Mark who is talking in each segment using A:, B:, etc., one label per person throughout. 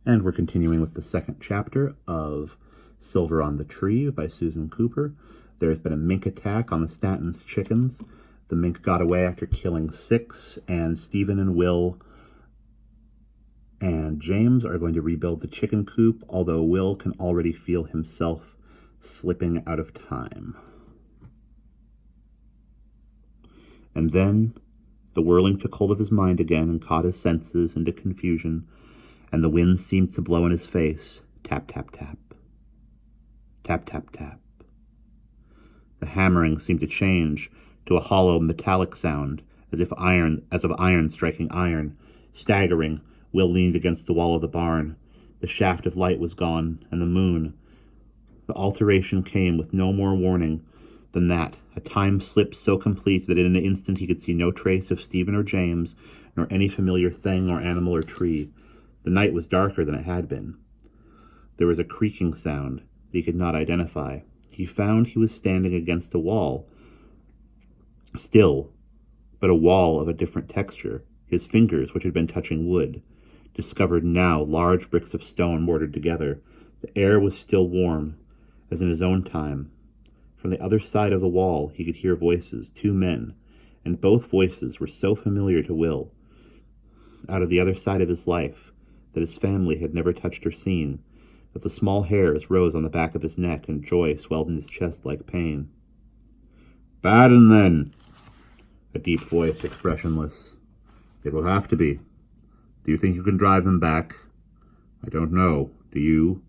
A: And we're continuing with the second chapter of Silver on the Tree by Susan Cooper. There's been a mink attack on the Stanton's chickens. The mink got away after killing 6, and Stephen and Will and James are going to rebuild the chicken coop, although Will can already feel himself slipping out of time. And then the whirling took hold of his mind again and caught his senses into confusion, and the wind seemed to blow in his face. Tap, tap, tap. Tap, tap, tap. The hammering seemed to change to a hollow metallic sound, as of iron striking iron. Staggering, Will leaned against the wall of the barn. The shaft of light was gone, and the moon. The alteration came with no more warning than that, a time slip so complete that in an instant he could see no trace of Stephen or James, nor any familiar thing or animal or tree. The night was darker than it had been. There was a creaking sound that he could not identify. He found he was standing against a wall, still, but a wall of a different texture. His fingers, which had been touching wood, discovered now large bricks of stone mortared together. The air was still warm, as in his own time. From the other side of the wall he could hear voices, 2 men, and both voices were so familiar to Will, out of the other side of his life, that his family had never touched or seen, that the small hairs rose on the back of his neck and joy swelled in his chest like pain. "Baden, then," a deep voice, expressionless. "It will have to be. Do you think you can drive them back?" "I don't know. Do you?"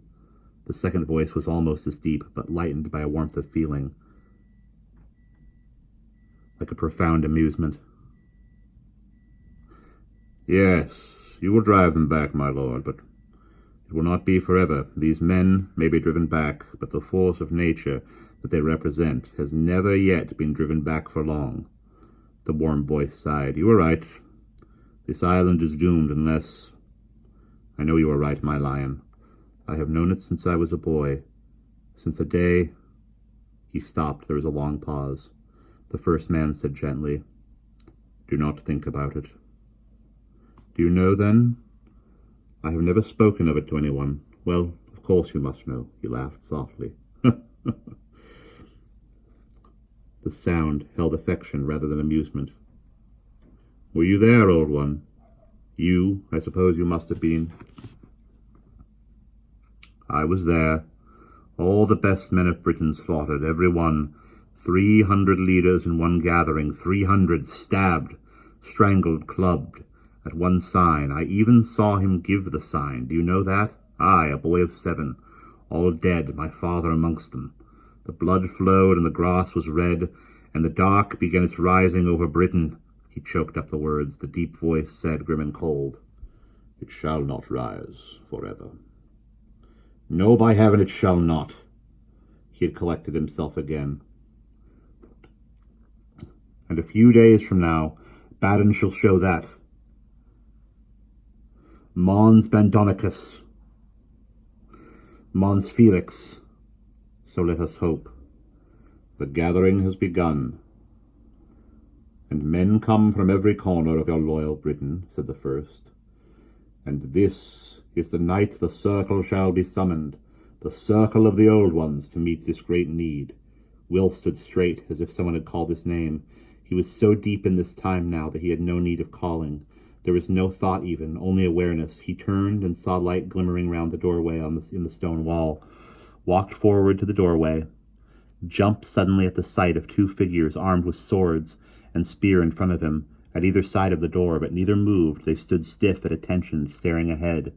A: The second voice was almost as deep, but lightened by a warmth of feeling, like a profound amusement. "Yes, you will drive them back, my lord, but it will not be forever. These men may be driven back, but the force of nature that they represent has never yet been driven back for long." The warm voice sighed. "You are right. This island is doomed unless... I know you are right, my lion. I have known it since I was a boy. Since the day..." He stopped. There was a long pause. The first man said gently, "Do not think about it." "Do you know, then?" "I have never spoken of it to anyone." "Well, of course you must know." He laughed softly. The sound held affection rather than amusement. "Were you there, old one? You, I suppose you must have been." "I was there. All the best men of Britain slaughtered, every one. 300 leaders in one gathering, 300 stabbed, strangled, clubbed, at one sign. I even saw him give the sign. Do you know that? I, a boy of 7, all dead, my father amongst them. The blood flowed and the grass was red, and the dark began its rising over Britain." He choked up the words. The deep voice said, grim and cold, "It shall not rise forever." "No, by heaven, it shall not." He had collected himself again. "And a few days from now, Baden shall show that. Mons Bandonicus, Mons Felix. So let us hope. The gathering has begun." "And men come from every corner of your loyal Britain," said the first. "And this is the night the circle shall be summoned, the circle of the old ones, to meet this great need." Will stood straight, as if someone had called his name. He was so deep in this time now that he had no need of calling. There was no thought even, only awareness. He turned and saw light glimmering round the doorway in the stone wall, walked forward to the doorway, jumped suddenly at the sight of 2 figures armed with swords and spear in front of him, at either side of the door, but neither moved. They stood stiff at attention, staring ahead.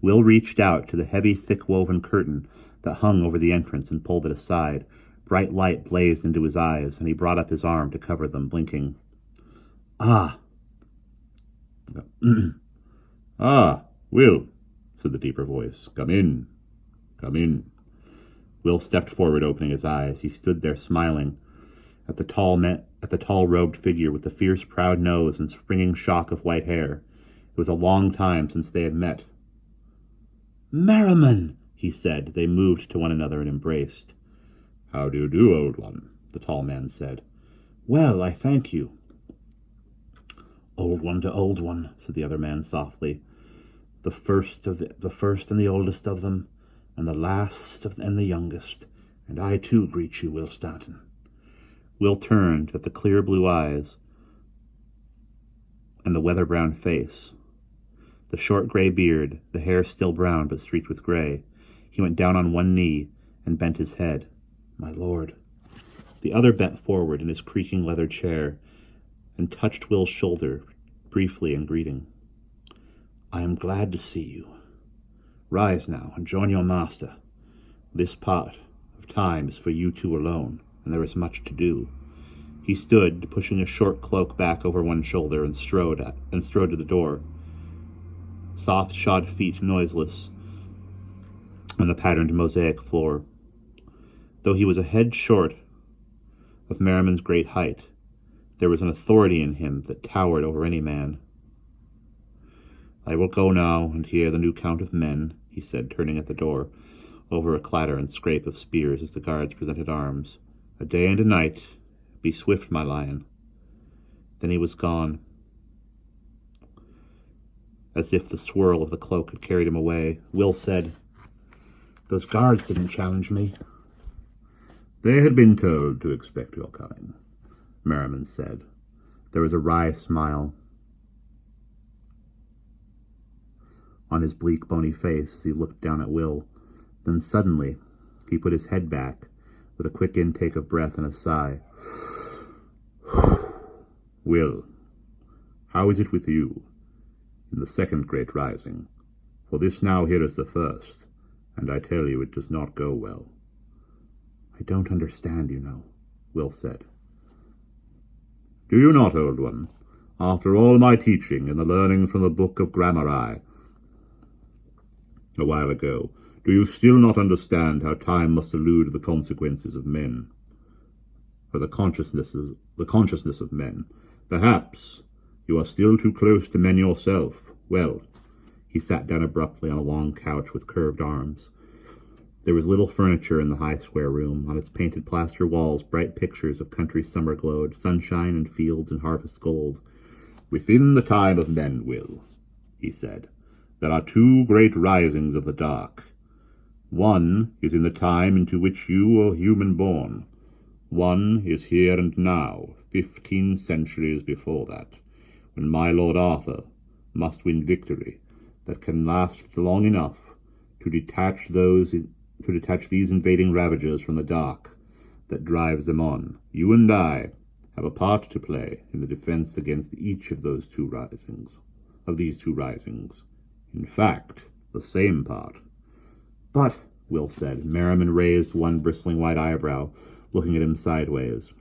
A: Will reached out to the heavy, thick-woven curtain that hung over the entrance and pulled it aside. Bright light blazed into his eyes, and he brought up his arm to cover them, blinking. "Ah!" "Ah, Will," said the deeper voice. "Come in. Come in." Will stepped forward, opening his eyes. He stood there, smiling, at the tall robed figure with the fierce, proud nose and springing shock of white hair. It was a long time since they had met. "Merriman," he said. They moved to one another and embraced. "How do you do, old one?" the tall man said. "Well, I thank you." "Old one to old one," said the other man softly. the first and the oldest of them, and the last and the youngest, and I too greet you, Will Staunton. Will turned at the clear blue eyes and the weather-brown face, the short gray beard, the hair still brown but streaked with gray. He went down on one knee and bent his head. My lord. The other bent forward in his creaking leather chair and touched Will's shoulder briefly in greeting. I am glad to see you. Rise now and join your master. This part of time is for you two alone, and there is much to do. He stood, pushing a short cloak back over one shoulder, and strode to the door. Soft shod feet noiseless on the patterned mosaic floor. Though he was a head short of Merriman's great height, there was an authority in him that towered over any man. I will go now and hear the new count of men, he said, turning at the door, over a clatter and scrape of spears as the guards presented arms. A day and a night. Be swift, my lion. Then he was gone, as if the swirl of the cloak had carried him away. Will said, Those guards didn't challenge me. They had been told to expect your coming, Merriman said. There was a wry smile on his bleak, bony face as he looked down at Will. Then suddenly he put his head back with a quick intake of breath and a sigh. Will, how is it with you in the second great rising? For this now here is the first, and I tell you it does not go well. I don't understand, you know, Will said. Do you not, old one? After all my teaching and the learnings from the book of Grammari a while ago, do you still not understand how time must elude the consequences of men, or the consciousness of men? Perhaps you are still too close to men yourself. Well, he sat down abruptly on a long couch with curved arms. There was little furniture in the high square room. On its painted plaster walls, bright pictures of country summer glowed, sunshine and fields and harvest gold. Within the time of men, Will, he said, there are two great risings of the dark. One is in the time into which you are human born. One is here and now, 15 centuries before that, when my Lord Arthur must win victory that can last long enough to detach these invading ravagers from the dark that drives them on. You and I have a part to play in the defense against each of these two risings. In fact, the same part. But, Will said. Merriman raised one bristling white eyebrow, looking at him sideways.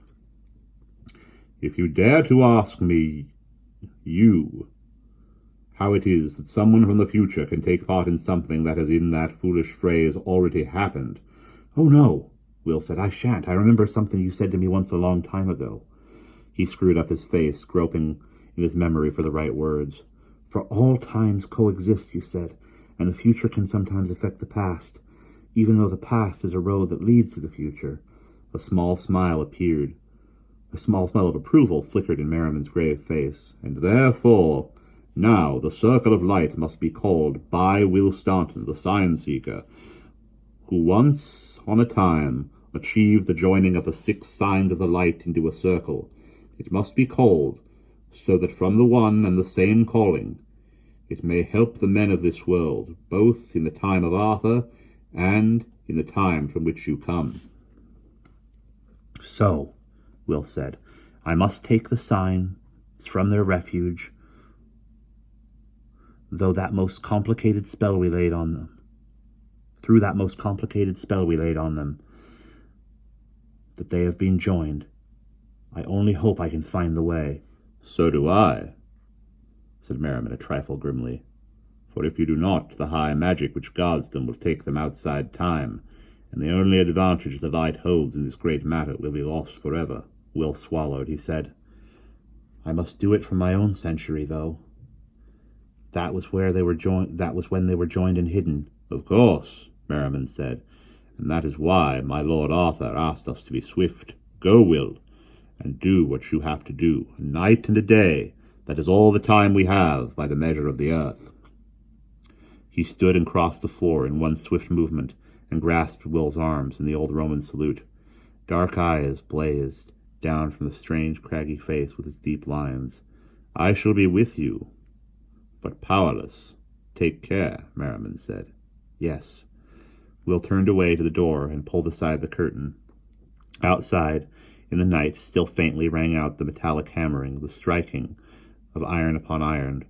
A: If you dare to ask me, how it is that someone from the future can take part in something that has, in that foolish phrase, already happened. Oh, no, Will said. I shan't. I remember something you said to me once a long time ago. He screwed up his face, groping in his memory for the right words. For all times coexist, you said, and the future can sometimes affect the past, even though the past is a road that leads to the future. A small smile appeared. A small smile of approval flickered in Merriman's grave face. And therefore, now the circle of light must be called by Will Staunton, the Science Seeker, who once on a time achieved the joining of the 6 signs of the light into a circle. It must be called, so that from the one and the same calling it may help the men of this world, both in the time of Arthur and in the time from which you come. So, Will said, I must take the signs from their refuge, through that most complicated spell we laid on them, that they have been joined. I only hope I can find the way. So do I, said Merriman a trifle grimly. For if you do not, the high magic which guards them will take them outside time, and the only advantage the light holds in this great matter will be lost forever. Will swallowed. He said, I must do it for my own century, though. That was when they were joined and hidden. Of course, Merriman said, and that is why my Lord Arthur asked us to be swift. Go, Will, and do what you have to do, a night and a day. That is all the time we have by the measure of the earth. He stood and crossed the floor in one swift movement and grasped Will's arms in the old Roman salute. Dark eyes blazed down from the strange craggy face with its deep lines. "I shall be with you, but powerless. Take care," Merriman said. "Yes." Will turned away to the door and pulled aside the curtain. Outside, in the night, still faintly rang out the metallic hammering, the striking of iron upon iron.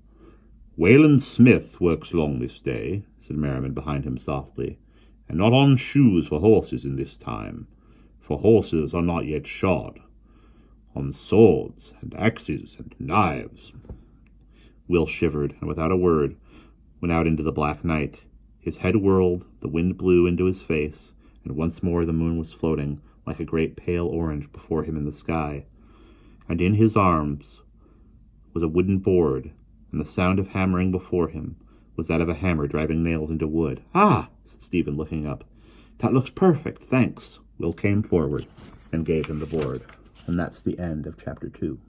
A: "Wayland Smith works long this day," said Merriman behind him softly, "and not on shoes for horses in this time, for horses are not yet shod. On swords and axes and knives." Will shivered, and without a word went out into the black night. His head whirled, the wind blew into his face, and once more the moon was floating like a great pale orange before him in the sky. And in his arms was a wooden board, and the sound of hammering before him was that of a hammer driving nails into wood. "Ah," said Stephen, looking up. "That looks perfect, thanks." Will came forward and gave him the board. And that's the end of chapter 2.